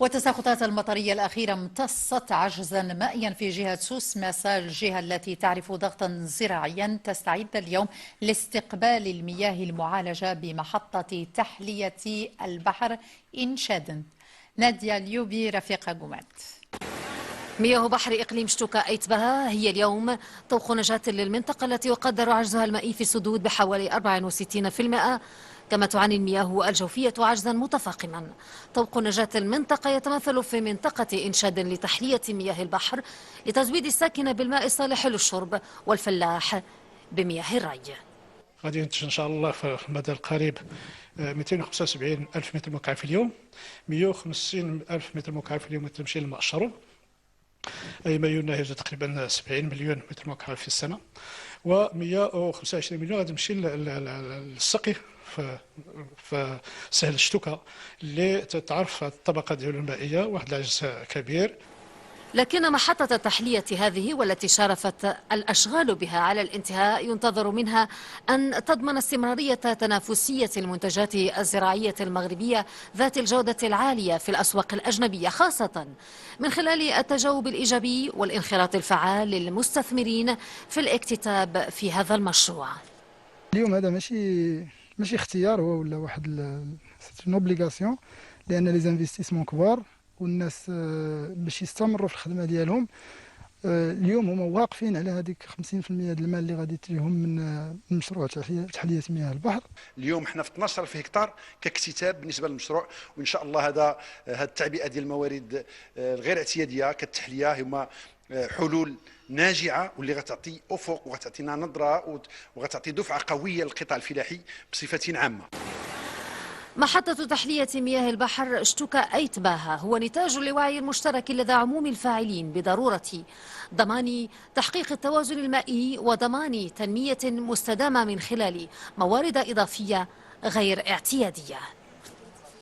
والتساقطات المطرية الأخيرة امتصت عجزا مائيا في جهة سوس ماسا، الجهة التي تعرف ضغطا زراعيا تستعد اليوم لاستقبال المياه المعالجة بمحطة تحلية البحر إنشاد. نادية اليوبي رفيقة جماد. مياه بحر إقليم شتوكا أيتبها هي اليوم طوق نجاة للمنطقة التي يقدر عجزها المائي في السدود بحوالي 64%، كما تعاني المياه الجوفية عجزا متفاقما. طوق نجاة المنطقة يتمثل في منطقة إنشاد لتحلية مياه البحر لتزويد الساكنة بالماء الصالح للشرب والفلاح بمياه الري. غادي ينتج ان شاء الله في المدى القريب 275 الف متر مكعب في اليوم، 150 الف متر مكعب في اليوم تمشي للماء الشرب، اي ما يناهز تقريبا 70 مليون متر مكعب في السنه، و125 مليون غادي تمشي للسقي في سهل شتوكا اللي تعرف الطبقه ديالو المائيه واحد العجز كبير. لكن محطة التحلية هذه والتي شارفت الأشغال بها على الانتهاء ينتظر منها أن تضمن استمرارية تنافسية المنتجات الزراعية المغربية ذات الجودة العالية في الأسواق الأجنبية، خاصة من خلال التجاوب الإيجابي والانخراط الفعال للمستثمرين في الاكتتاب في هذا المشروع. اليوم هذا ماشي اختيار، هو ولا واحد اون اوبليغاسيون، لأن لي زانفستيسمون كبار والناس باش يستمروا في الخدمه ديالهم. اليوم هما واقفين على هذيك 50% ديال المال اللي غادي تجيهم من مشروع تحليه مياه البحر. اليوم حنا في 12,000 هكتار كاكتتاب بالنسبه للمشروع، وان شاء الله هذا التعبئه ديال الموارد الغير اعتياديه كالتحليه هما حلول ناجعه واللي غتعطي افق وغتعطينا نظره وغتعطي دفعه قويه للقطاع الفلاحي بصفه عامه. محطة تحلية مياه البحر شتوكا أيتباها هو نتاج لوعي المشترك لدى عموم الفاعلين بضرورة ضمان تحقيق التوازن المائي وضمان تنمية مستدامة من خلال موارد إضافية غير اعتيادية.